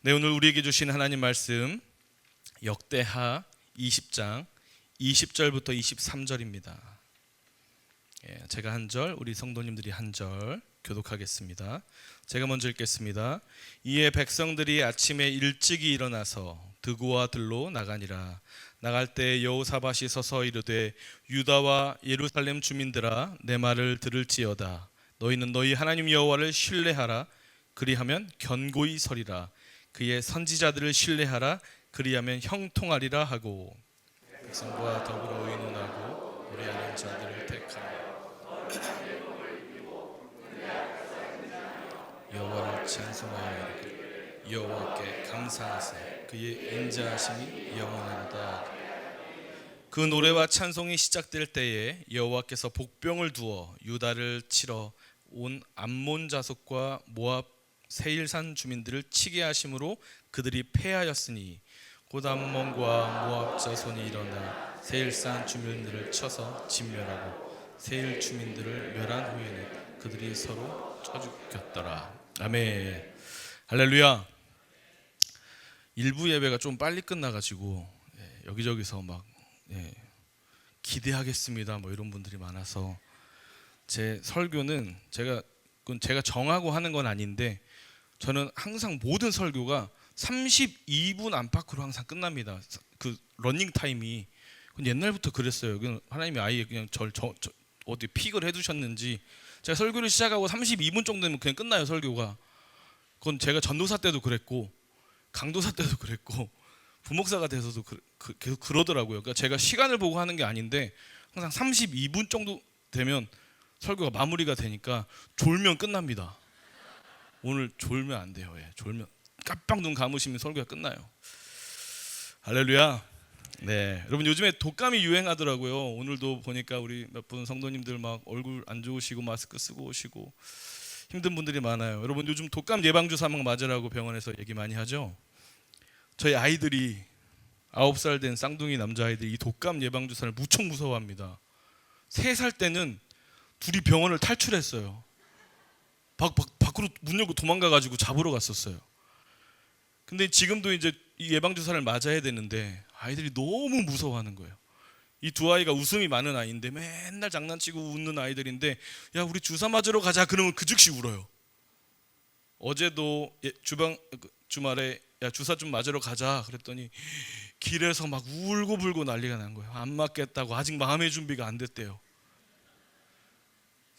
네, 오늘 우리에게 주신 하나님 말씀 역대하 20장 20절부터 23절입니다. 제가 한 절, 우리 성도님들이 한 절 교독하겠습니다. 제가 먼저 읽겠습니다. 이에 백성들이 아침에 일찍이 일어나서 드고와 들로 나가니라. 나갈 때 여호사밧이 서서 이르되 유다와 예루살렘 주민들아, 내 말을 들을지어다. 너희는 너희 하나님 여호와를 신뢰하라. 그리하면 견고히 서리라. 그의 선지자들을 신뢰하라. 그리하면 형통하리라 하고, 백성과 더불어 의논하고 우리하는 자들을 택하며 여호와를 찬송하여 이르기를 여호와께 감사하세. 그의 인자하심이 영원하도다. 그 노래와 찬송이 시작될 때에 여호와께서 복병을 두어 유다를 치러 온 암몬 자손과 모압 세일산 주민들을 치게 하심으로 그들이 패하였으니 곧 암몬과 모압 자손이 일어나 세일산 주민들을 쳐서 진멸하고 세일 주민들을 멸한 후에는 그들이 서로 쳐 죽였더라. 아멘. 할렐루야. 일부 예배가 좀 빨리 끝나가지고 여기저기서 막 기대하겠습니다 뭐 이런 분들이 많아서 제 설교는 제가 정하고 하는 건 아닌데, 저는 항상 모든 설교가 32분 안팎으로 항상 끝납니다. 그 러닝 타임이 옛날부터 그랬어요. 하나님이 아예 그냥 어디 픽을 해두셨는지 제가 설교를 시작하고 32분 정도 되면 그냥 끝나요, 설교가. 그건 제가 전도사 때도 그랬고 강도사 때도 그랬고 부목사가 돼서도 계속 그러더라고요. 그러니까 제가 시간을 보고 하는 게 아닌데 항상 32분 정도 되면 설교가 마무리가 되니까 졸면 끝납니다. 오늘 졸면 안 돼요. 졸면 깜빡 눈 감으시면 설교가 끝나요. 할렐루야. 네, 여러분 요즘에 독감이 유행하더라고요. 오늘도 보니까 우리 몇 분 성도님들 막 얼굴 안 좋으시고 마스크 쓰고 오시고 힘든 분들이 많아요. 여러분 요즘 독감 예방주사 막 맞으라고 병원에서 얘기 많이 하죠. 저희 아이들이 9살 된 쌍둥이 남자아이들이 이 독감 예방주사를 무척 무서워합니다. 3살 때는 둘이 병원을 탈출했어요. 밖으로 문 열고 도망가가지고 잡으러 갔었어요. 근데 지금도 이제 이 예방주사를 맞아야 되는데 아이들이 너무 무서워하는 거예요. 이 두 아이가 웃음이 많은 아이인데 맨날 장난치고 웃는 아이들인데, 야 우리 주사 맞으러 가자 그러면 그 즉시 울어요. 어제도 주말에 야 주사 좀 맞으러 가자 그랬더니 길에서 막 울고불고 난리가 난 거예요. 안 맞겠다고, 아직 마음의 준비가 안 됐대요.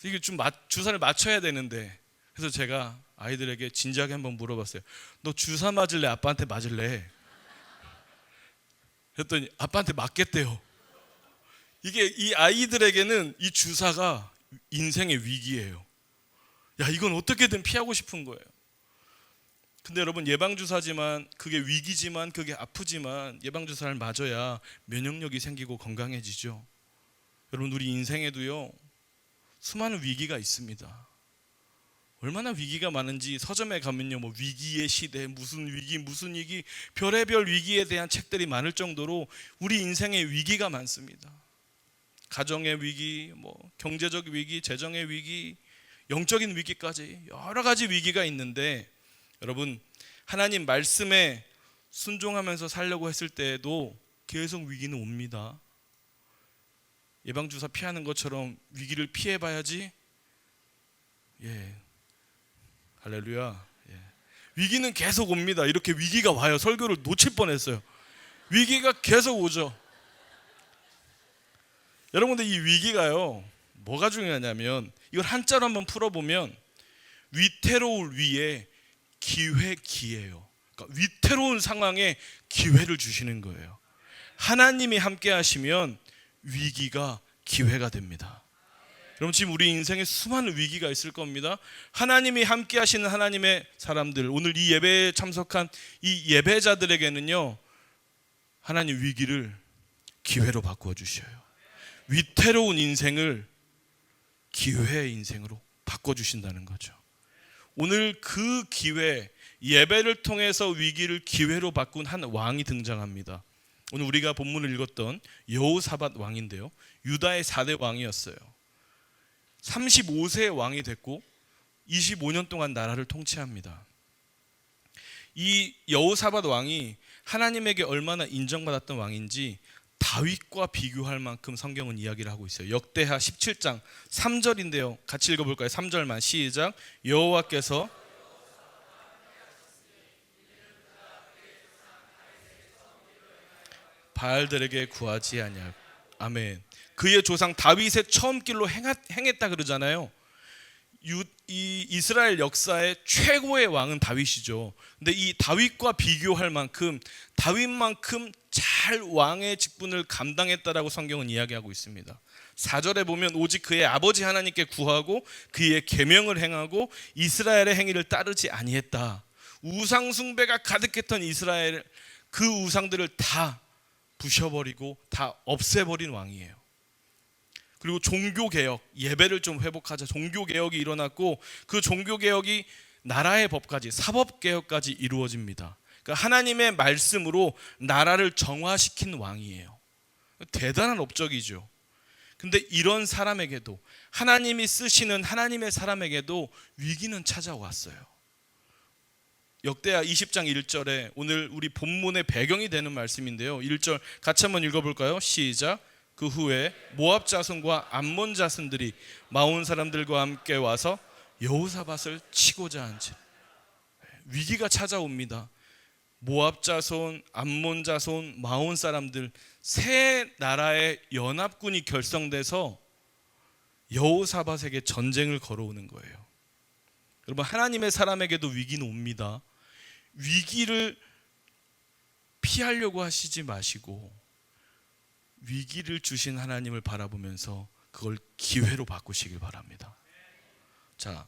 이게 좀 주사를 맞춰야 되는데, 그래서 제가 아이들에게 진지하게 한번 물어봤어요. 너 주사 맞을래? 아빠한테 맞을래? 그랬더니 아빠한테 맞겠대요. 이게 이 아이들에게는 이 주사가 인생의 위기예요. 야 이건 어떻게든 피하고 싶은 거예요. 근데 여러분 예방주사지만 그게 위기지만 그게 아프지만 예방주사를 맞아야 면역력이 생기고 건강해지죠. 여러분 우리 인생에도요 수많은 위기가 있습니다. 얼마나 위기가 많은지 서점에 가면요 뭐 위기의 시대, 무슨 위기, 별의별 위기에 대한 책들이 많을 정도로 우리 인생에 위기가 많습니다. 가정의 위기, 뭐 경제적 위기, 재정의 위기, 영적인 위기까지 여러 가지 위기가 있는데, 여러분 하나님 말씀에 순종하면서 살려고 했을 때에도 계속 위기는 옵니다. 예방주사 피하는 것처럼 위기를 피해봐야지. 할렐루야. 위기는 계속 옵니다. 이렇게 위기가 와요. 설교를 놓칠 뻔했어요. 위기가 계속 오죠. 여러분들 이 위기가요 뭐가 중요하냐면, 이걸 한자로 한번 풀어보면 위태로울 위에 기회기예요. 그러니까 위태로운 상황에 기회를 주시는 거예요. 하나님이 함께 하시면 위기가 기회가 됩니다. 여러분 지금 우리 인생에 수많은 위기가 있을 겁니다. 하나님이 함께 하시는 하나님의 사람들, 오늘 이 예배에 참석한 이 예배자들에게는요 하나님 위기를 기회로 바꾸어 주셔요. 위태로운 인생을 기회의 인생으로 바꿔주신다는 거죠. 오늘 그 기회, 예배를 통해서 위기를 기회로 바꾼 한 왕이 등장합니다. 오늘 우리가 본문을 읽었던 여호사밧 왕인데요, 유다의 4대 왕이었어요. 35세 왕이 됐고 25년 동안 나라를 통치합니다. 이 여호사밧 왕이 하나님에게 얼마나 인정받았던 왕인지 다윗과 비교할 만큼 성경은 이야기를 하고 있어요. 역대하 17장 3절인데요. 같이 읽어볼까요? 3절만 시작. 여호와께서 바알들에게 구하지 아니하고 아멘. 그의 조상 다윗의 처음 길로 행했다 그러잖아요. 이 이스라엘 역사의 최고의 왕은 다윗이죠. 근데 이 다윗과 비교할 만큼 다윗만큼 잘 왕의 직분을 감당했다라고 성경은 이야기하고 있습니다. 4절에 보면 오직 그의 아버지 하나님께 구하고 그의 계명을 행하고 이스라엘의 행위를 따르지 아니했다. 우상 숭배가 가득했던 이스라엘, 그 우상들을 다 부셔버리고 다 없애버린 왕이에요. 그리고 종교개혁, 예배를 좀 회복하자, 종교개혁이 일어났고 그 종교개혁이 나라의 법까지, 사법개혁까지 이루어집니다. 그러니까 하나님의 말씀으로 나라를 정화시킨 왕이에요. 대단한 업적이죠. 근데 이런 사람에게도, 하나님이 쓰시는 하나님의 사람에게도 위기는 찾아왔어요. 역대하 20장 1절에 오늘 우리 본문의 배경이 되는 말씀인데요. 1절 같이 한번 읽어볼까요? 시작. 그 후에 모압 자손과 암몬 자손들이 마온 사람들과 함께 와서 여호사밧을 치고자 한지. 위기가 찾아옵니다. 모압 자손, 암몬 자손, 마온 사람들 세 나라의 연합군이 결성돼서 여호사밧에게 전쟁을 걸어오는 거예요. 여러분, 하나님의 사람에게도 위기는 옵니다. 위기를 피하려고 하시지 마시고 위기를 주신 하나님을 바라보면서 그걸 기회로 바꾸시길 바랍니다. 자,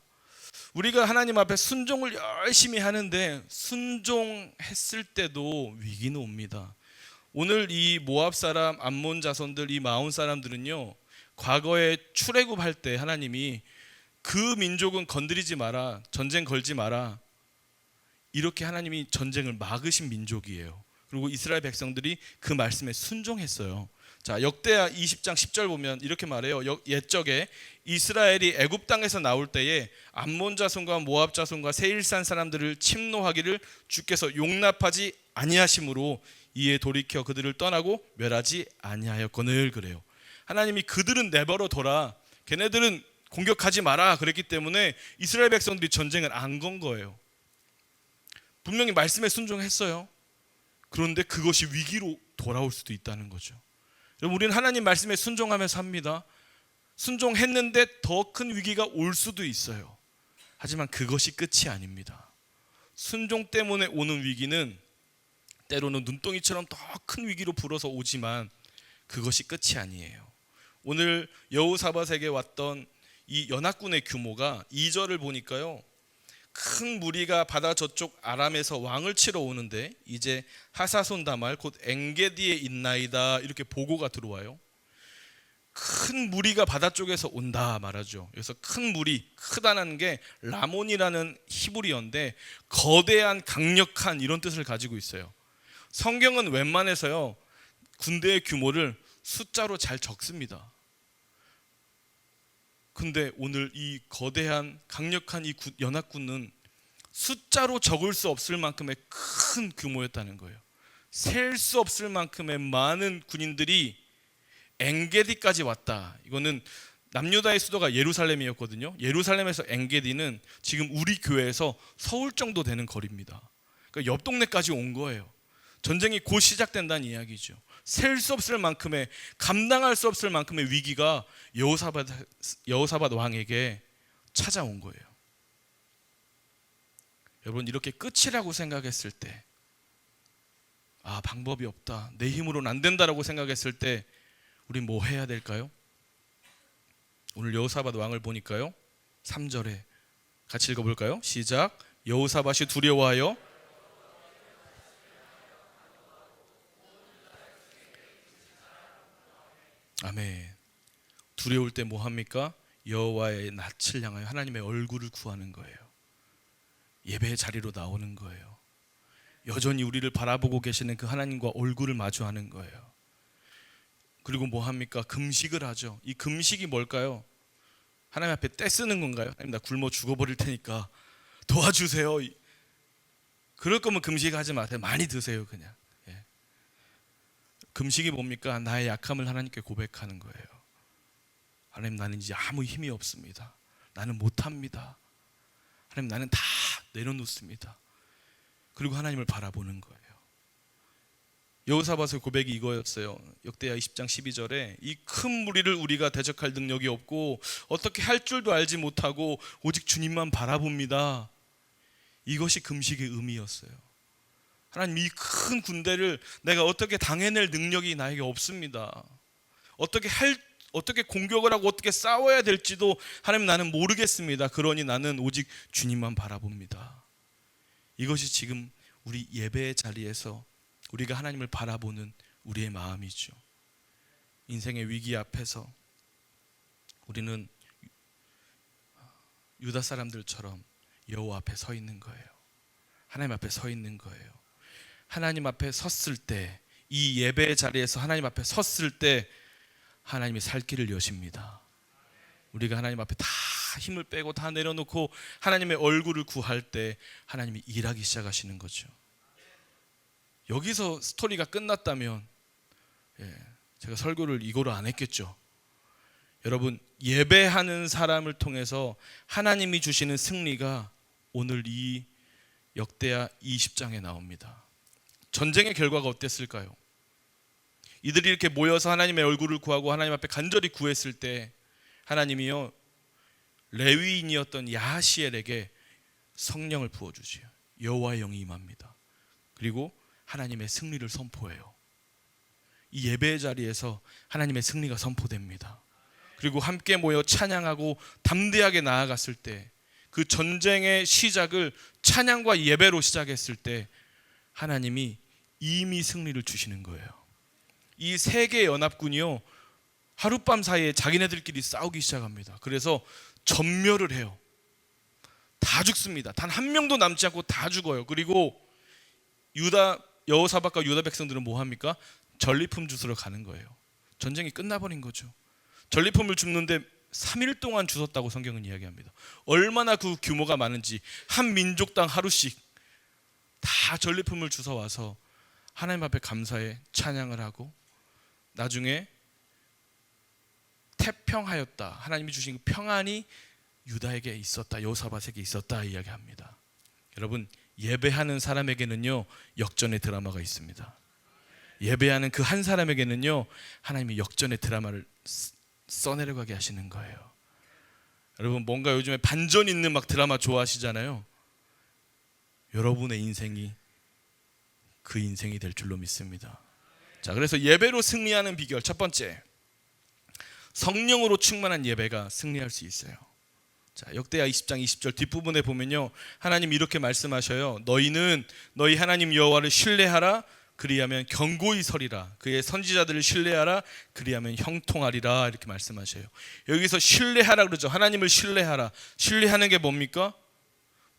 우리가 하나님 앞에 순종을 열심히 하는데 순종했을 때도 위기는 옵니다. 오늘 이 모압 사람, 암몬 자손들, 이 마온 사람들은요, 과거에 출애굽할 때 하나님이 그 민족은 건드리지 마라, 전쟁 걸지 마라, 이렇게 하나님이 전쟁을 막으신 민족이에요. 그리고 이스라엘 백성들이 그 말씀에 순종했어요. 자, 역대하 20장 10절 보면 이렇게 말해요. 옛적에 이스라엘이 애굽 땅에서 나올 때에 암몬 자손과 모압 자손과 세일산 사람들을 침노하기를 주께서 용납하지 아니하심으로 이에 돌이켜 그들을 떠나고 멸하지 아니하였거늘 그래요. 하나님이 그들은 내버려 둬라, 걔네들은 공격하지 마라 그랬기 때문에 이스라엘 백성들이 전쟁을 안 건 거예요. 분명히 말씀에 순종했어요. 그런데 그것이 위기로 돌아올 수도 있다는 거죠. 우리는 하나님 말씀에 순종하면서 합니다. 순종했는데 더 큰 위기가 올 수도 있어요. 하지만 그것이 끝이 아닙니다. 순종 때문에 오는 위기는 때로는 눈덩이처럼 더 큰 위기로 불어서 오지만 그것이 끝이 아니에요. 오늘 여호사밧에게 왔던 이 연합군의 규모가 2절을 보니까요, 큰 무리가 바다 저쪽 아람에서 왕을 치러 오는데 이제 하사손 다말 곧 엔게디에 있나이다 이렇게 보고가 들어와요. 큰 무리가 바다 쪽에서 온다 말하죠. 그래서 큰 무리, 크다는 게 라몬이라는 히브리어인데 거대한, 강력한 이런 뜻을 가지고 있어요. 성경은 웬만해서요 군대의 규모를 숫자로 잘 적습니다. 근데 오늘 이 거대한 강력한 이 연합군은 숫자로 적을 수 없을 만큼의 큰 규모였다는 거예요. 셀 수 없을 만큼의 많은 군인들이 엔게디까지 왔다. 이거는 남유다의 수도가 예루살렘이었거든요. 예루살렘에서 엔게디는 지금 우리 교회에서 서울 정도 되는 거리입니다. 그러니까 옆 동네까지 온 거예요. 전쟁이 곧 시작된다는 이야기죠. 셀 수 없을 만큼의, 감당할 수 없을 만큼의 위기가 여호사밧 왕에게 찾아온 거예요. 여러분, 이렇게 끝이라고 생각했을 때, 아, 방법이 없다, 내 힘으로는 안 된다라고 생각했을 때 우리 뭐 해야 될까요? 오늘 여호사밧 왕을 보니까요 3절에 같이 읽어볼까요? 시작. 여호사밧이 두려워하여 아멘. 두려울 때 뭐 합니까? 여호와의 낯을 향하여 하나님의 얼굴을 구하는 거예요. 예배의 자리로 나오는 거예요. 여전히 우리를 바라보고 계시는 그 하나님과 얼굴을 마주하는 거예요. 그리고 뭐 합니까? 금식을 하죠. 이 금식이 뭘까요? 하나님 앞에 떼쓰는 건가요? 하나님, 나 굶어 죽어버릴 테니까 도와주세요. 그럴 거면 금식하지 마세요. 많이 드세요 그냥. 예. 금식이 뭡니까? 나의 약함을 하나님께 고백하는 거예요. 하나님, 나는 이제 아무 힘이 없습니다. 나는 못합니다. 하나님, 나는 다 내려놓습니다. 그리고 하나님을 바라보는 거예요. 여호사밧의 고백이 이거였어요. 역대하 20장 12절에 이 큰 무리를 우리가 대적할 능력이 없고 어떻게 할 줄도 알지 못하고 오직 주님만 바라봅니다. 이것이 금식의 의미였어요. 하나님, 이 큰 군대를 내가 어떻게 당해낼 능력이 나에게 없습니다. 어떻게 공격을 하고 어떻게 싸워야 될지도 하나님 나는 모르겠습니다. 그러니 나는 오직 주님만 바라봅니다. 이것이 지금 우리 예배의 자리에서 우리가 하나님을 바라보는 우리의 마음이죠. 인생의 위기 앞에서 우리는 유다 사람들처럼 여호와 앞에 서 있는 거예요. 하나님 앞에 서 있는 거예요. 하나님 앞에 섰을 때, 이 예배의 자리에서 하나님 앞에 섰을 때 하나님이 살 길을 여십니다. 우리가 하나님 앞에 다 힘을 빼고 다 내려놓고 하나님의 얼굴을 구할 때 하나님이 일하기 시작하시는 거죠. 여기서 스토리가 끝났다면 제가 설교를 이거로 안 했겠죠. 여러분, 예배하는 사람을 통해서 하나님이 주시는 승리가 오늘 이 역대하 20장에 나옵니다. 전쟁의 결과가 어땠을까요? 이들이 이렇게 모여서 하나님의 얼굴을 구하고 하나님 앞에 간절히 구했을 때 하나님이요, 레위인이었던 야하시엘에게 성령을 부어주시요, 여호와의 영이 임합니다. 그리고 하나님의 승리를 선포해요. 이 예배의 자리에서 하나님의 승리가 선포됩니다. 그리고 함께 모여 찬양하고 담대하게 나아갔을 때, 그 전쟁의 시작을 찬양과 예배로 시작했을 때 하나님이 이미 승리를 주시는 거예요. 이 세계 연합군이요, 하룻밤 사이에 자기네들끼리 싸우기 시작합니다. 그래서 전멸을 해요. 다 죽습니다. 단 한 명도 남지 않고 다 죽어요. 그리고 여호사밧과 유다 백성들은 뭐 합니까? 전리품 주스러 가는 거예요. 전쟁이 끝나버린 거죠. 전리품을 줍는데 3일 동안 주웠다고 성경은 이야기합니다. 얼마나 그 규모가 많은지, 한 민족당 하루씩 다 전리품을 주워와서 하나님 앞에 감사해 찬양을 하고, 나중에 태평하였다, 하나님이 주신 평안이 유다에게 있었다, 여호사밧에게 있었다 이야기합니다. 여러분, 예배하는 사람에게는요 역전의 드라마가 있습니다. 예배하는 그 한 사람에게는요 하나님이 역전의 드라마를 써내려가게 하시는 거예요. 여러분, 뭔가 요즘에 반전 있는 막 드라마 좋아하시잖아요. 여러분의 인생이 그 인생이 될 줄로 믿습니다. 자, 그래서 예배로 승리하는 비결, 첫 번째, 성령으로 충만한 예배가 승리할 수 있어요. 자, 역대하 20장 20절 뒷부분에 보면요, 하나님 이렇게 말씀하셔요. 너희는 너희 하나님 여호와를 신뢰하라. 그리하면 견고히 서리라. 그의 선지자들을 신뢰하라. 그리하면 형통하리라. 이렇게 말씀하셔요. 여기서 신뢰하라 그러죠. 하나님을 신뢰하라. 신뢰하는 게 뭡니까?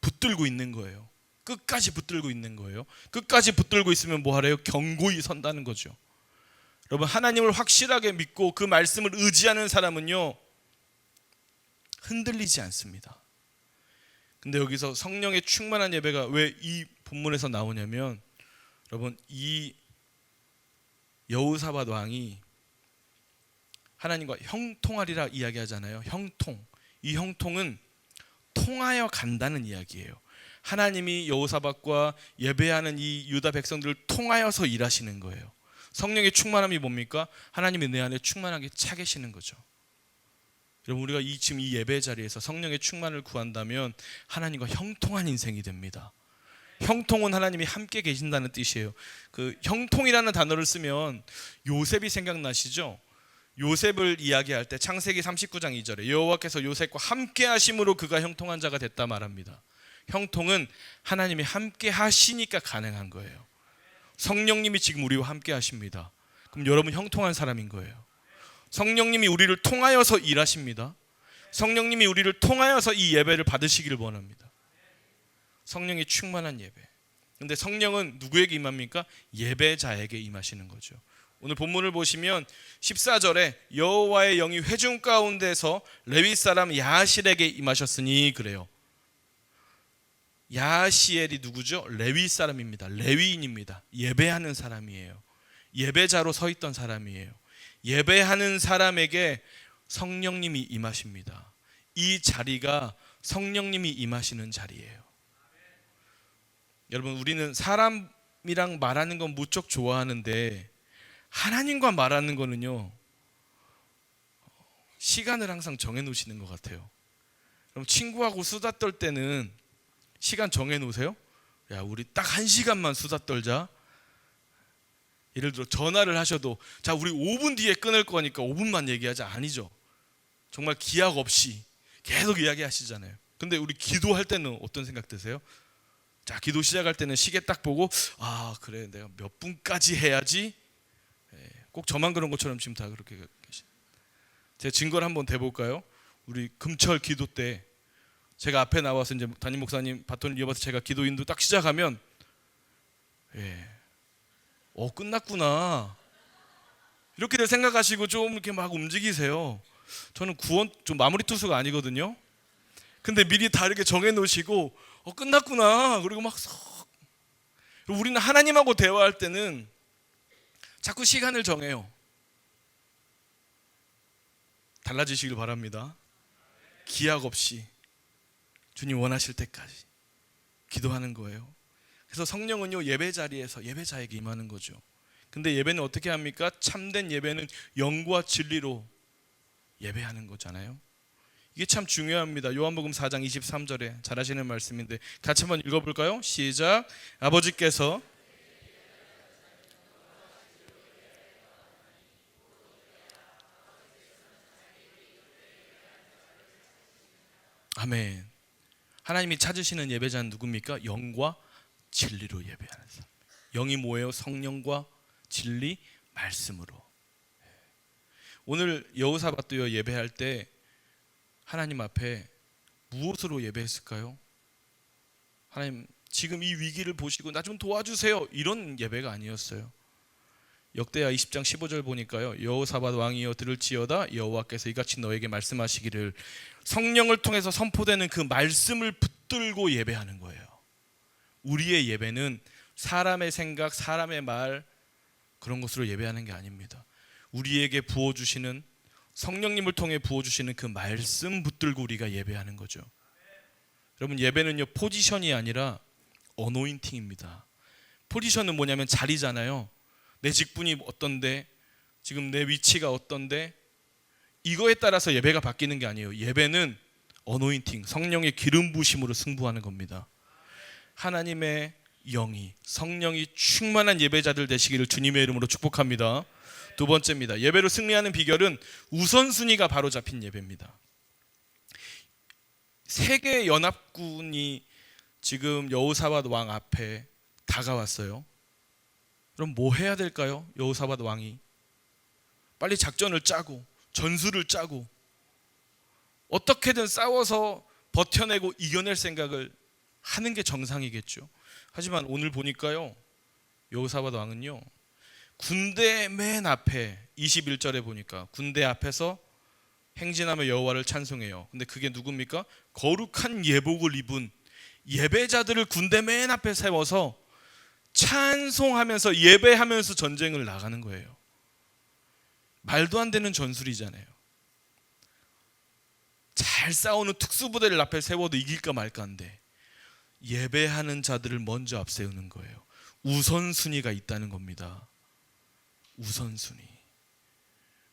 붙들고 있는 거예요. 끝까지 붙들고 있는 거예요. 끝까지 붙들고 있으면 뭐 하래요? 견고히 선다는 거죠. 여러분, 하나님을 확실하게 믿고 그 말씀을 의지하는 사람은요 흔들리지 않습니다. 근데 여기서 성령의 충만한 예배가 왜 이 본문에서 나오냐면, 여러분, 이 여호사밧 왕이 하나님과 형통하리라 이야기하잖아요. 형통. 이 형통은 통하여 간다는 이야기예요. 하나님이 여호사밧과 예배하는 이 유다 백성들을 통하여서 일하시는 거예요. 성령의 충만함이 뭡니까? 하나님이 내 안에 충만하게 차 계시는 거죠. 여러분, 우리가 지금 이 예배 자리에서 성령의 충만을 구한다면 하나님과 형통한 인생이 됩니다. 형통은 하나님이 함께 계신다는 뜻이에요. 그 형통이라는 단어를 쓰면 요셉이 생각나시죠? 요셉을 이야기할 때 창세기 39장 2절에 여호와께서 요셉과 함께 하심으로 그가 형통한 자가 됐다 말합니다. 형통은 하나님이 함께 하시니까 가능한 거예요. 성령님이 지금 우리와 함께 하십니다. 그럼 여러분 형통한 사람인 거예요. 성령님이 우리를 통하여서 일하십니다. 성령님이 우리를 통하여서 이 예배를 받으시기를 원합니다. 성령이 충만한 예배. 근데 성령은 누구에게 임합니까? 예배자에게 임하시는 거죠. 오늘 본문을 보시면 14절에 여호와의 영이 회중 가운데서 레위 사람 야하실에게 임하셨으니 그래요. 야시엘이 누구죠? 레위 사람입니다. 레위인입니다. 예배하는 사람이에요. 예배자로 서 있던 사람이에요. 예배하는 사람에게 성령님이 임하십니다. 이 자리가 성령님이 임하시는 자리예요. 여러분, 우리는 사람이랑 말하는 건 무척 좋아하는데 하나님과 말하는 거는요, 시간을 항상 정해 놓으시는 것 같아요. 그럼 친구하고 수다 떨 때는 시간 정해 놓으세요? 야, 우리 딱 1시간만 수다 떨자. 예를 들어 전화를 하셔도 자, 우리 5분 뒤에 끊을 거니까 5분만 얘기하자. 아니죠. 정말 기약 없이 계속 이야기하시잖아요. 근데 우리 기도할 때는 어떤 생각 드세요? 자, 기도 시작할 때는 시계 딱 보고 아, 그래, 내가 몇 분까지 해야지. 꼭 저만 그런 것처럼 지금 다 그렇게 계시. 제가 증거를 한번 대볼까요? 우리 금철 기도 때 제가 앞에 나와서 이제 담임 목사님 바톤을 이어받아서 제가 기도 인도 딱 시작하면 끝났구나 이렇게 생각하시고 좀 이렇게 막 움직이세요. 저는 구원 좀 마무리 투수가 아니거든요. 근데 미리 다 이렇게 정해 놓으시고 끝났구나 그리고 막 우리는 하나님하고 대화할 때는 자꾸 시간을 정해요. 달라지시길 바랍니다. 기약 없이 주님 원하실 때까지 기도하는 거예요. 그래서 성령은요, 예배 자리에서 예배자에게 임하는 거죠. 근데 예배는 어떻게 합니까? 참된 예배는 영과 진리로 예배하는 거잖아요. 이게 참 중요합니다. 요한복음 4장 23절에 잘 아시는 말씀인데 같이 한번 읽어볼까요? 시작. 아버지께서 아멘. 하나님이 찾으시는 예배자는 누굽니까? 영과 진리로 예배하는 사람. 영이 뭐예요? 성령과 진리, 말씀으로. 오늘 여호사밧도요 예배할 때 하나님 앞에 무엇으로 예배했을까요? 하나님, 지금 이 위기를 보시고 나 좀 도와주세요, 이런 예배가 아니었어요. 역대하 20장 15절 보니까요, 여호사밧 왕이여 들을지어다 여호와께서 이같이 너에게 말씀하시기를. 성령을 통해서 선포되는 그 말씀을 붙들고 예배하는 거예요. 우리의 예배는 사람의 생각, 사람의 말 그런 것으로 예배하는 게 아닙니다. 우리에게 부어주시는 성령님을 통해 부어주시는 그 말씀 붙들고 우리가 예배하는 거죠. 여러분, 예배는요 포지션이 아니라 어노인팅입니다. 포지션은 뭐냐면 자리잖아요. 내 직분이 어떤데, 지금 내 위치가 어떤데, 이거에 따라서 예배가 바뀌는 게 아니에요. 예배는 어노인팅, 성령의 기름 부으심으로 승부하는 겁니다. 하나님의 영이, 성령이 충만한 예배자들 되시기를 주님의 이름으로 축복합니다. 두 번째입니다. 예배로 승리하는 비결은 우선순위가 바로 잡힌 예배입니다. 세계 연합군이 지금 여호사밧 왕 앞에 다가왔어요. 그럼 뭐 해야 될까요? 여호사밧 왕이 빨리 작전을 짜고 전술을 짜고 어떻게든 싸워서 버텨내고 이겨낼 생각을 하는 게 정상이겠죠. 하지만 오늘 보니까요, 여호사밧 왕은요 군대 맨 앞에 21절에 보니까 군대 앞에서 행진하며 여호와를 찬송해요. 근데 그게 누굽니까? 거룩한 예복을 입은 예배자들을 군대 맨 앞에 세워서 찬송하면서 예배하면서 전쟁을 나가는 거예요. 말도 안 되는 전술이잖아요. 잘 싸우는 특수부대를 앞에 세워도 이길까 말까인데 예배하는 자들을 먼저 앞세우는 거예요. 우선순위가 있다는 겁니다. 우선순위.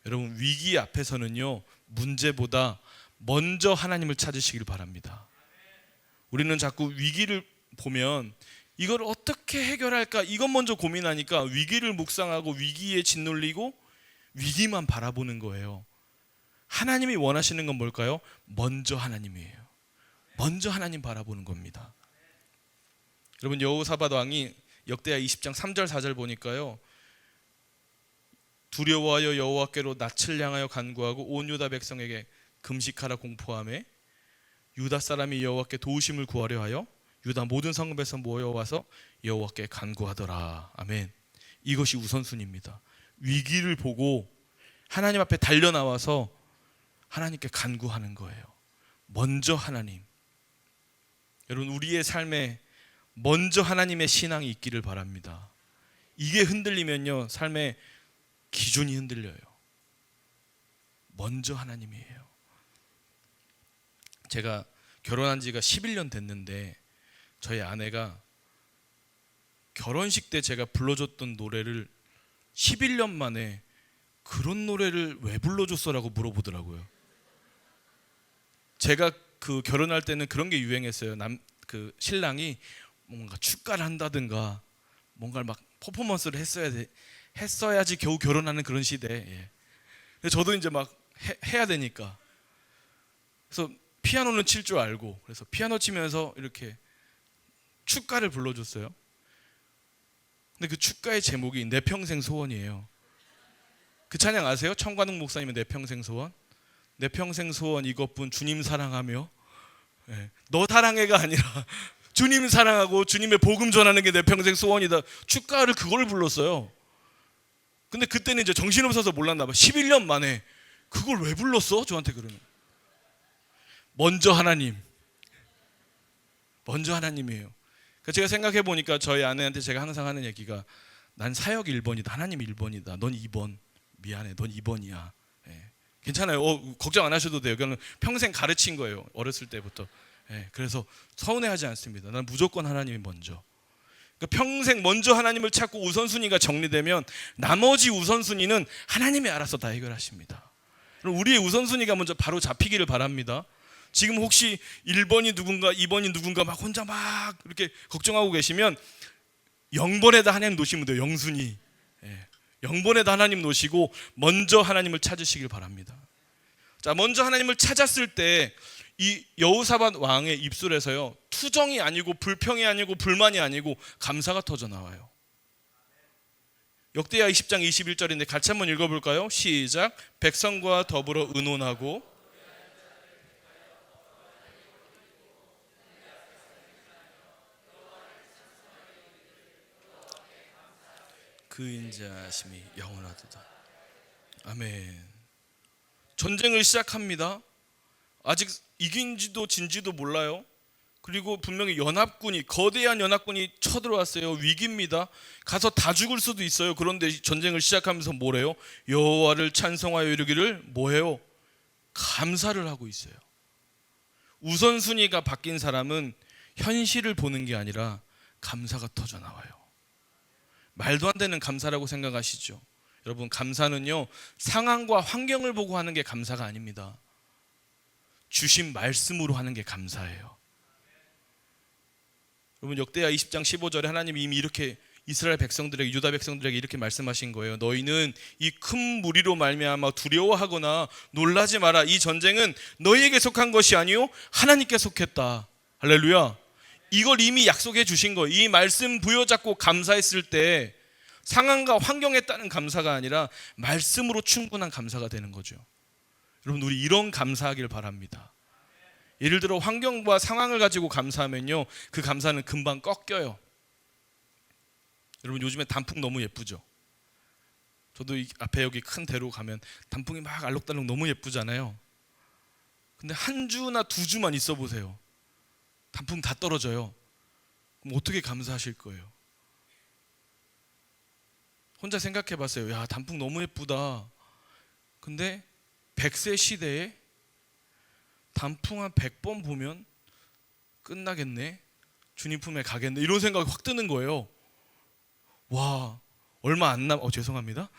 여러분, 위기 앞에서는요 문제보다 먼저 하나님을 찾으시길 바랍니다. 우리는 자꾸 위기를 보면 이걸 어떻게 해결할까 이것 먼저 고민하니까 위기를 묵상하고 위기에 짓눌리고 위기만 바라보는 거예요. 하나님이 원하시는 건 뭘까요? 먼저 하나님이에요. 먼저 하나님 바라보는 겁니다. 여러분, 여호사밧 왕이 역대하 20장 3절 4절 보니까요, 두려워하여 여호와께로 낯을 향하여 간구하고 온 유다 백성에게 금식하라 공포하며 유다 사람이 여호와께 도우심을 구하려 하여 유다 모든 성읍에서 모여와서 여호와께 간구하더라. 아멘. 이것이 우선순위입니다. 위기를 보고 하나님 앞에 달려나와서 하나님께 간구하는 거예요. 먼저 하나님. 여러분, 우리의 삶에 먼저 하나님의 신앙이 있기를 바랍니다. 이게 흔들리면요, 삶의 기준이 흔들려요. 먼저 하나님이에요. 제가 결혼한 지가 11년 됐는데 저희 아내가 결혼식 때 제가 불러줬던 노래를 11년 만에 그런 노래를 왜 불러줬어라고 물어보더라고요. 제가 그 결혼할 때는 그런 게 유행했어요. 그 신랑이 뭔가 축가를 한다든가 뭔가를 막 퍼포먼스를 했어야지 겨우 결혼하는 그런 시대. 예. 근데 저도 이제 막 해야 되니까. 그래서 피아노는 칠 줄 알고, 그래서 피아노 치면서 이렇게 축가를 불러줬어요. 근데 그 축가의 제목이 내 평생 소원이에요. 그 찬양 아세요? 청관웅 목사님의 내 평생 소원? 내 평생 소원 이것뿐 주님 사랑하며. 네. 너 사랑해가 아니라 주님 사랑하고 주님의 복음 전하는 게 내 평생 소원이다. 축가를 그걸 불렀어요. 근데 그때는 이제 정신없어서 몰랐나 봐. 11년 만에 그걸 왜 불렀어? 저한테 그러는. 먼저 하나님. 먼저 하나님이에요. 제가 생각해 보니까 저희 아내한테 제가 항상 하는 얘기가, 난 사역 1번이다. 하나님 1번이다. 넌 2번. 미안해. 넌 2번이야. 예. 괜찮아요. 걱정 안 하셔도 돼요. 그냥 평생 가르친 거예요. 어렸을 때부터. 예. 그래서 서운해하지 않습니다. 난 무조건 하나님이 먼저. 그러니까 평생 먼저 하나님을 찾고 우선순위가 정리되면 나머지 우선순위는 하나님이 알아서 다 해결하십니다. 그럼 우리의 우선순위가 먼저 바로 잡히기를 바랍니다. 지금 혹시 1번이 누군가 2번이 누군가 막 혼자 막 이렇게 걱정하고 계시면 0번에다 하나님 놓으시면 돼요. 0순위. 예. 0번에다 하나님 놓으시고 먼저 하나님을 찾으시길 바랍니다. 자, 먼저 하나님을 찾았을 때 이 여호사밧 왕의 입술에서요, 투정이 아니고 불평이 아니고 불만이 아니고 감사가 터져 나와요. 역대하 20장 21절인데 같이 한번 읽어볼까요? 시작. 백성과 더불어 의논하고 그 인자하심이 영원하도다. 아멘. 전쟁을 시작합니다. 아직 이긴지도 진지도 몰라요. 그리고 분명히 연합군이, 거대한 연합군이 쳐들어왔어요. 위기입니다. 가서 다 죽을 수도 있어요. 그런데 전쟁을 시작하면서 뭐래요? 여호와를 찬송하여 이르기를 뭐해요? 감사를 하고 있어요. 우선순위가 바뀐 사람은 현실을 보는 게 아니라 감사가 터져 나와요. 말도 안 되는 감사라고 생각하시죠? 여러분, 감사는요, 상황과 환경을 보고 하는 게 감사가 아닙니다. 주신 말씀으로 하는 게 감사예요. 여러분, 역대하 20장 15절에 하나님이 이미 이렇게 이스라엘 백성들에게, 유다 백성들에게 이렇게 말씀하신 거예요. 너희는 이 큰 무리로 말미암아 두려워하거나 놀라지 마라. 이 전쟁은 너희에게 속한 것이 아니요 하나님께 속했다. 할렐루야. 이걸 이미 약속해 주신 거예요. 이 말씀 부여잡고 감사했을 때 상황과 환경에 따른 감사가 아니라 말씀으로 충분한 감사가 되는 거죠. 여러분, 우리 이런 감사하길 바랍니다. 예를 들어 환경과 상황을 가지고 감사하면요, 그 감사는 금방 꺾여요. 여러분, 요즘에 단풍 너무 예쁘죠? 저도 이 앞에 여기 큰 대로 가면 단풍이 막 알록달록 너무 예쁘잖아요. 근데 한 주나 두 주만 있어 보세요. 단풍 다 떨어져요. 그럼 어떻게 감사하실 거예요? 혼자 생각해 봤어요. 야, 단풍 너무 예쁘다. 근데 100세 시대에 단풍 한 100번 보면 끝나겠네. 주님 품에 가겠네. 이런 생각이 확 드는 거예요. 와, 얼마 안 죄송합니다.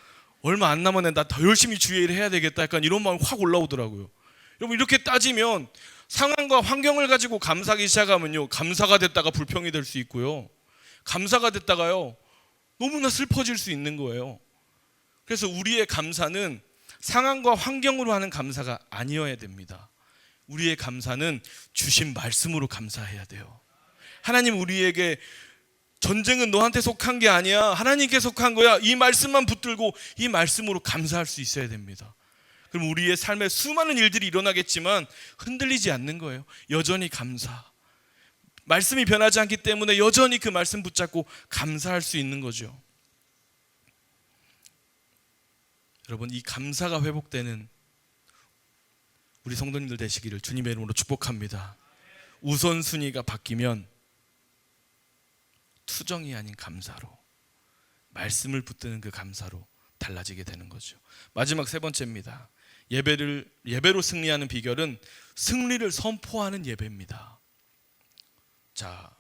얼마 안 남았네. 나 더 열심히 주의 일을 해야 되겠다. 약간 이런 마음이 확 올라오더라고요. 여러분, 이렇게 따지면 상황과 환경을 가지고 감사하기 시작하면요, 감사가 됐다가 불평이 될 수 있고요, 감사가 됐다가요 너무나 슬퍼질 수 있는 거예요. 그래서 우리의 감사는 상황과 환경으로 하는 감사가 아니어야 됩니다. 우리의 감사는 주신 말씀으로 감사해야 돼요. 하나님, 우리에게 전쟁은 너한테 속한 게 아니야, 하나님께 속한 거야, 이 말씀만 붙들고 이 말씀으로 감사할 수 있어야 됩니다. 그럼 우리의 삶에 수많은 일들이 일어나겠지만 흔들리지 않는 거예요. 여전히 감사. 말씀이 변하지 않기 때문에 여전히 그 말씀 붙잡고 감사할 수 있는 거죠. 여러분, 이 감사가 회복되는 우리 성도님들 되시기를 주님의 이름으로 축복합니다. 우선순위가 바뀌면 투정이 아닌 감사로, 말씀을 붙드는 그 감사로 달라지게 되는 거죠. 마지막 세 번째입니다. 예배로 승리하는 비결은 승리를 선포하는 예배입니다. 자,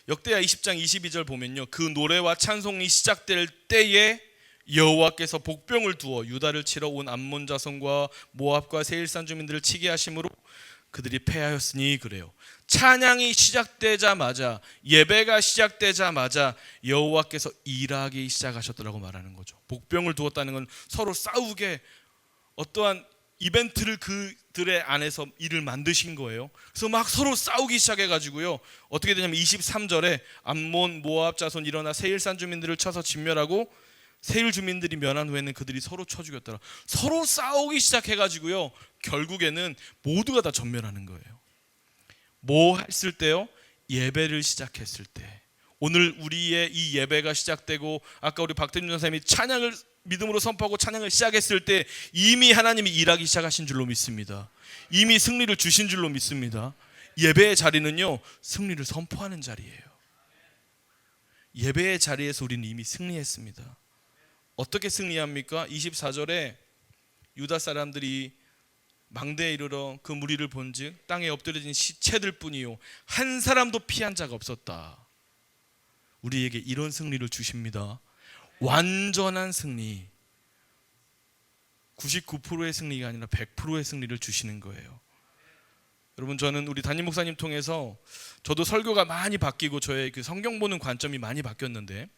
역대하 20장 22절 보면요, 그 노래와 찬송이 시작될 때에 여호와께서 복병을 두어 유다를 치러 온 암몬 자손과 모압과 세일산 주민들을 치게 하심으로 그들이 패하였으니 그래요. 찬양이 시작되자마자, 예배가 시작되자마자 여호와께서 일하기 시작하셨더라고 말하는 거죠. 복병을 두었다는 건 서로 싸우게 어떠한 이벤트를 그들의 안에서 일을 만드신 거예요. 그래서 막 서로 싸우기 시작해가지고요, 어떻게 되냐면 23절에 암몬 모압 자손 일어나 세일산 주민들을 쳐서 진멸하고 세일 주민들이 멸한 후에는 그들이 서로 쳐 죽였더라. 서로 싸우기 시작해가지고요, 결국에는 모두가 다 전멸하는 거예요. 뭐 했을 때요? 예배를 시작했을 때. 오늘 우리의 이 예배가 시작되고 아까 우리 박태준 전사님이 찬양을 믿음으로 선포하고 찬양을 시작했을 때 이미 하나님이 일하기 시작하신 줄로 믿습니다. 이미 승리를 주신 줄로 믿습니다. 예배의 자리는요, 승리를 선포하는 자리예요. 예배의 자리에서 우리는 이미 승리했습니다. 어떻게 승리합니까? 24절에 유다 사람들이 망대에 이르러 그 무리를 본즉 땅에 엎드려진 시체들 뿐이요 한 사람도 피한 자가 없었다. 우리에게 이런 승리를 주십니다. 완전한 승리, 99%의 승리가 아니라 100%의 승리를 주시는 거예요. 여러분, 저는 우리 담임 목사님 통해서 저도 설교가 많이 바뀌고 저의 그 성경 보는 관점이 많이 바뀌었는데,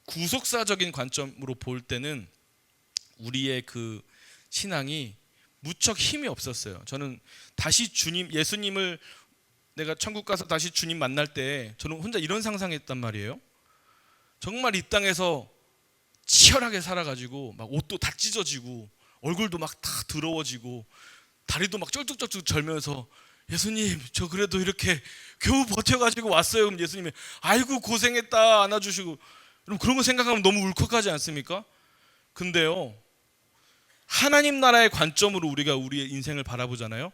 구속사적인 관점으로 볼 때는 우리의 그 신앙이 무척 힘이 없었어요. 저는 다시 예수님을 내가 천국 가서 다시 주님 만날 때 저는 혼자 이런 상상했단 말이에요. 정말 이 땅에서 치열하게 살아가지고 막 옷도 다 찢어지고 얼굴도 막 다 더러워지고 다리도 막 쩔뚝쩔뚝 절면서 예수님 저 그래도 이렇게 겨우 버텨가지고 왔어요. 그럼 예수님이 아이고 고생했다 안아주시고, 여러분 그런 거 생각하면 너무 울컥하지 않습니까? 근데요, 하나님 나라의 관점으로 우리가 우리의 인생을 바라보잖아요.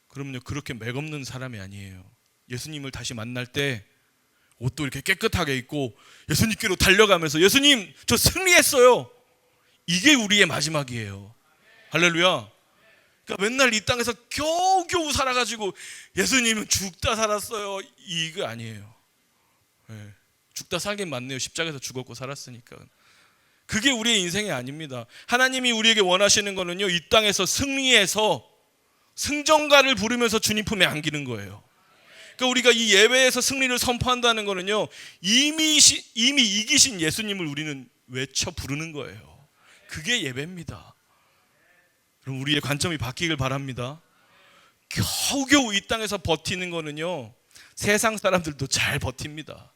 그러면요, 그렇게 맥없는 사람이 아니에요. 예수님을 다시 만날 때 옷도 이렇게 깨끗하게 입고 예수님께로 달려가면서 예수님 저 승리했어요, 이게 우리의 마지막이에요. 할렐루야. 그러니까 맨날 이 땅에서 겨우겨우 살아가지고 예수님은 죽다 살았어요, 이거 아니에요. 네. 죽다 살긴 맞네요. 십자가에서 죽었고 살았으니까. 그게 우리의 인생이 아닙니다. 하나님이 우리에게 원하시는 거는요, 이 땅에서 승리해서 승전가를 부르면서 주님 품에 안기는 거예요. 그러니까 우리가 이 예배에서 승리를 선포한다는 거는요, 이미 이기신 예수님을 우리는 외쳐 부르는 거예요. 그게 예배입니다. 그럼 우리의 관점이 바뀌길 바랍니다. 겨우겨우 이 땅에서 버티는 거는요, 세상 사람들도 잘 버팁니다.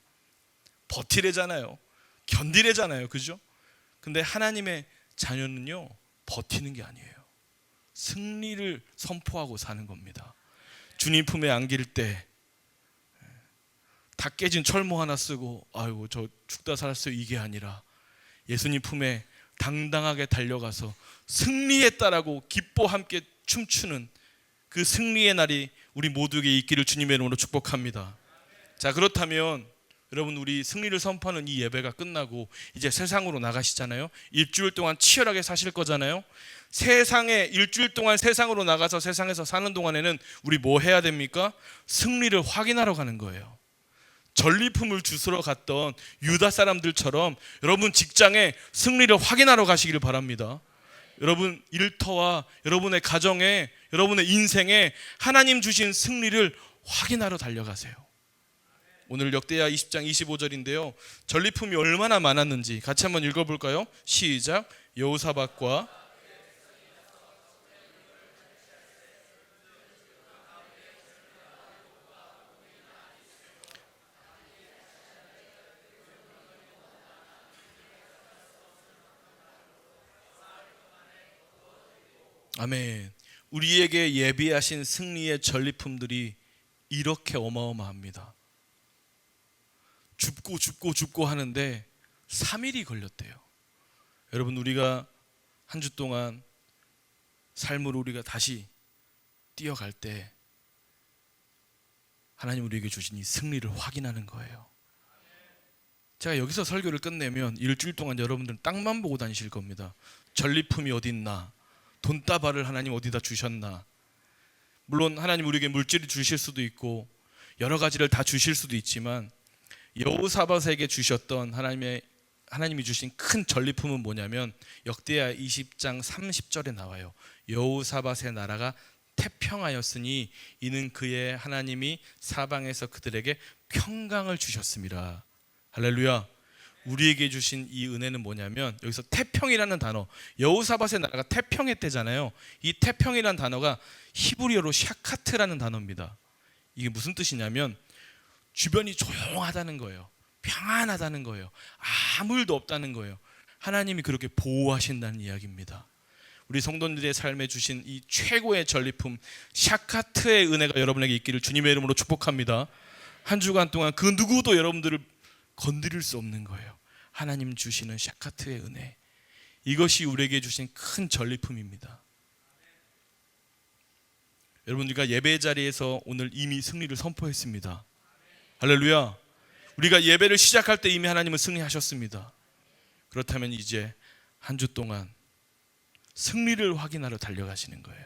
버티래잖아요. 견디래잖아요. 그죠? 근데 하나님의 자녀는요, 버티는 게 아니에요. 승리를 선포하고 사는 겁니다. 주님 품에 안길 때 다 깨진 철모 하나 쓰고 아이고 저 죽다 살았어요, 이게 아니라 예수님 품에 당당하게 달려가서 승리했다라고 기뻐 함께 춤추는 그 승리의 날이 우리 모두에게 있기를 주님의 이름으로 축복합니다. 자, 그렇다면 여러분, 우리 승리를 선포하는 이 예배가 끝나고 이제 세상으로 나가시잖아요. 일주일 동안 치열하게 사실 거잖아요. 일주일 동안 세상으로 나가서 세상에서 사는 동안에는 우리 뭐 해야 됩니까? 승리를 확인하러 가는 거예요. 전리품을 주스러 갔던 유다 사람들처럼 여러분 직장에 승리를 확인하러 가시기를 바랍니다. 여러분 일터와 여러분의 가정에, 여러분의 인생에 하나님 주신 승리를 확인하러 달려가세요. 오늘 역대하 20장 25절인데요. 전리품이 얼마나 많았는지 같이 한번 읽어볼까요? 시작. 여호사밧과 아멘. 우리에게 예비하신 승리의 전리품들이 이렇게 어마어마합니다. 줍고 하는데 3일이 걸렸대요. 여러분, 우리가 한 주 동안 삶으로 우리가 다시 뛰어갈 때 하나님 우리에게 주신 이 승리를 확인하는 거예요. 제가 여기서 설교를 끝내면 일주일 동안 여러분들은 땅만 보고 다니실 겁니다. 전리품이 어디 있나, 돈다발을 하나님 어디다 주셨나. 물론 하나님 우리에게 물질을 주실 수도 있고 여러 가지를 다 주실 수도 있지만, 여호사밧에게 주셨던 하나님이 주신 큰 전리품은 뭐냐면 역대하 20장 30절에 나와요. 여호사밧의 나라가 태평하였으니 이는 그의 하나님이 사방에서 그들에게 평강을 주셨습니다. 할렐루야. 우리에게 주신 이 은혜는 뭐냐면, 여기서 태평이라는 단어, 여호사밧의 나라가 태평했대잖아요. 이 태평이라는 단어가 히브리어로 샤카트라는 단어입니다. 이게 무슨 뜻이냐면 주변이 조용하다는 거예요. 평안하다는 거예요. 아무 일도 없다는 거예요. 하나님이 그렇게 보호하신다는 이야기입니다. 우리 성도님들의 삶에 주신 이 최고의 전리품 샤카트의 은혜가 여러분에게 있기를 주님의 이름으로 축복합니다. 한 주간 동안 그 누구도 여러분들을 건드릴 수 없는 거예요. 하나님 주시는 샤카트의 은혜, 이것이 우리에게 주신 큰 전리품입니다. 여러분, 우리가 예배 자리에서 오늘 이미 승리를 선포했습니다. 할렐루야. 우리가 예배를 시작할 때 이미 하나님은 승리하셨습니다. 그렇다면 이제 한 주 동안 승리를 확인하러 달려가시는 거예요.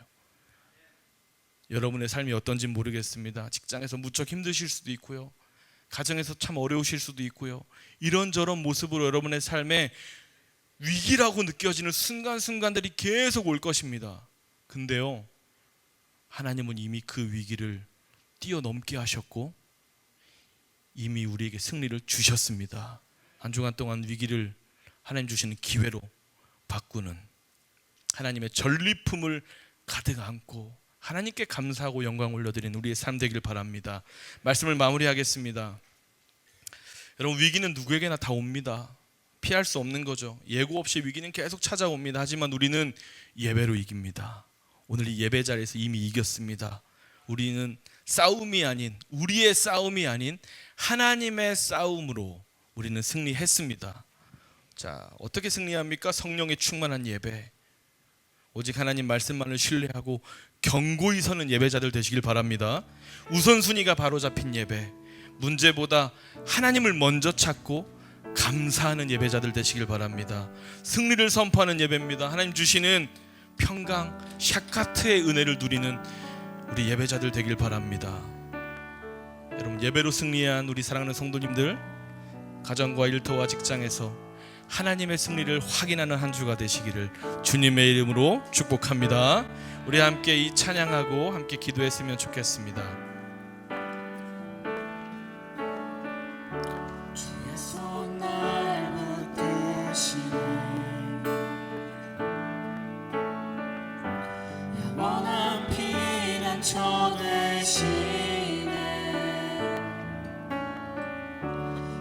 여러분의 삶이 어떤지 모르겠습니다. 직장에서 무척 힘드실 수도 있고요, 가정에서 참 어려우실 수도 있고요, 이런저런 모습으로 여러분의 삶에 위기라고 느껴지는 순간순간들이 계속 올 것입니다. 근데요, 하나님은 이미 그 위기를 뛰어넘게 하셨고 이미 우리에게 승리를 주셨습니다. 한 주간 동안 위기를 하나님 주시는 기회로 바꾸는 하나님의 전리품을 가득 안고 하나님께 감사하고 영광 올려드리는 우리의 삶 되길 바랍니다. 말씀을 마무리하겠습니다. 여러분, 위기는 누구에게나 다 옵니다. 피할 수 없는 거죠. 예고 없이 위기는 계속 찾아옵니다. 하지만 우리는 예배로 이깁니다. 오늘 이 예배 자리에서 이미 이겼습니다. 우리는 싸움이 아닌, 우리의 싸움이 아닌 하나님의 싸움으로 우리는 승리했습니다. 자, 어떻게 승리합니까? 성령의 충만한 예배, 오직 하나님 말씀만을 신뢰하고 견고히 서는 예배자들 되시길 바랍니다. 우선순위가 바로 잡힌 예배, 문제보다 하나님을 먼저 찾고 감사하는 예배자들 되시길 바랍니다. 승리를 선포하는 예배입니다. 하나님 주시는 평강, 샤카트의 은혜를 누리는 우리 예배자들 되길 바랍니다. 여러분, 예배로 승리한 우리 사랑하는 성도님들, 가정과 일터와 직장에서 하나님의 승리를 확인하는 한 주가 되시기를 주님의 이름으로 축복합니다. 우리 함께 이 찬양하고 함께 기도했으면 좋겠습니다.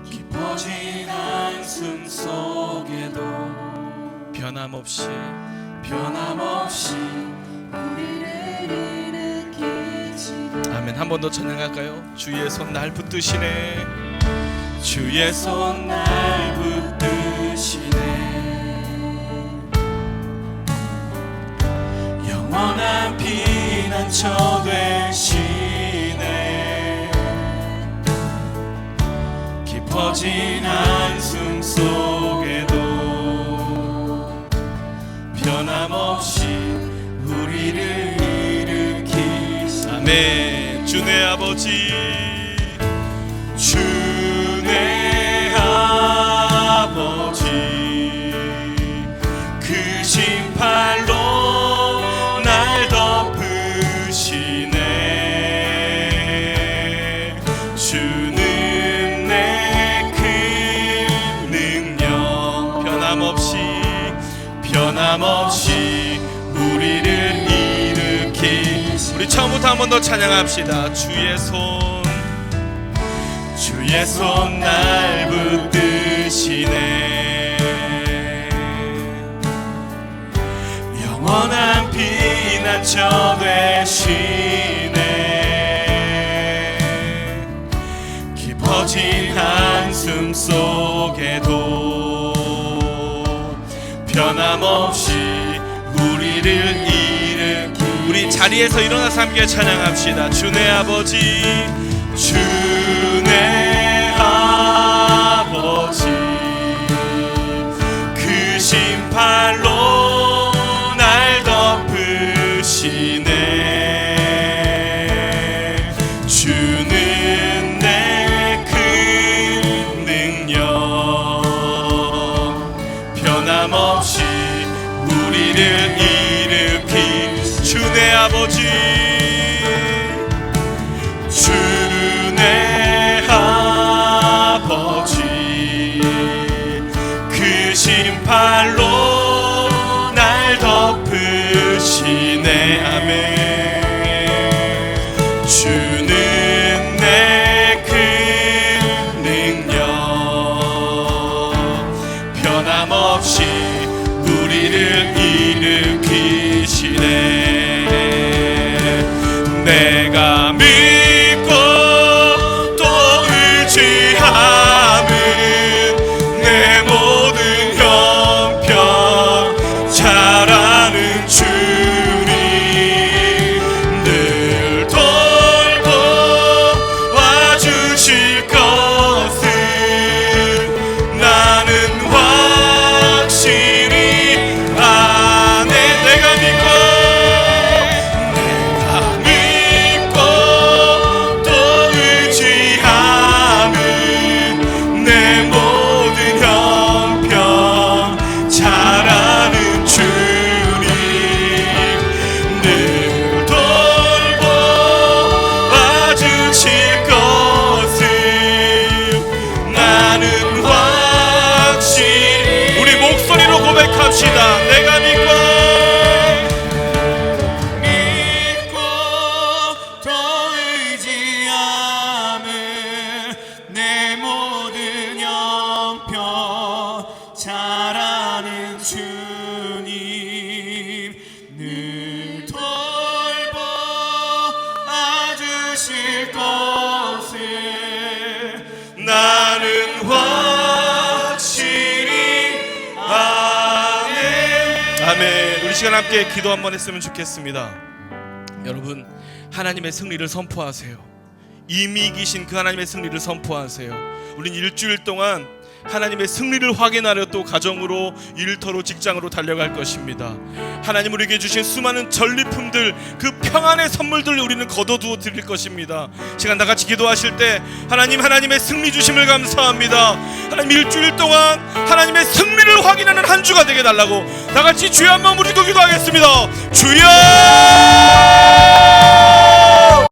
깊어진 한숨 속에도 변함없이 우리를 일으키시네. 아멘. 한 번 더 찬양할까요? 주의 손 날 붙드시네. 주의 손 날 붙드시네. 영원한 피난처 되시네. 깊어진 한숨 속에도 변함없이 우리를 일으키시네. 아멘. 주내 아버지, 주내 아버지, 그 신팔로 날 덮으시네. 주는 내 큰 능력, 변함없이 우리를 일으키시네. 우리 처음부터 한 번 더 찬양합시다. 주의 손 날 붙드시네. 영원한 피난처 되시네. 깊어진 한숨 속에도 변함없이 우리를 일으키시네. 우리 자리에서 일어나서 함께 찬양합시다. 주내 아버지, 주내 아버지 그 심판로 날 덮으시네. 주는 내 큰 능력 변함없이 우리를 일으킨 주내 아버지 주내 아버지 그 심판로 날 덮으시네. 아멘. 주는 내 큰 능력 변함없이 우리를 일으키시네. 내가 믿고 또 의지함은 내 모든 형편 잘하는 주님 늘 돌보 와주실 것을 나는 확실히 아네. 내가 믿고 또 의지함은 내 모든 형편 잘하는 주님 늘 돌보 와주실 것을 나는 확실히. 우리 목소리로 고백합시다. 내가 믿고 또 의지함은 내 모든 형편 잘하는 주님 늘 돌보 와주실 것을 나는 확실히 아멘. 아멘. 우리 시간 함께 기도 한번 했으면 좋겠습니다. 여러분, 하나님의 승리를 선포하세요. 이미 이기신 그 하나님의 승리를 선포하세요. 우린 일주일 동안 하나님의 승리를 확인하려 또 가정으로, 일터로, 직장으로 달려갈 것입니다. 하나님 우리에게 주신 수많은 전리품들, 그 평안의 선물들을 우리는 거둬두어 드릴 것입니다. 시간 다같이 기도하실 때 하나님, 하나님의 승리 주심을 감사합니다. 하나님 일주일 동안 하나님의 승리를 확인하는 한 주가 되게 달라고 다같이 주여 한번 부르고 기도하겠습니다. 주여!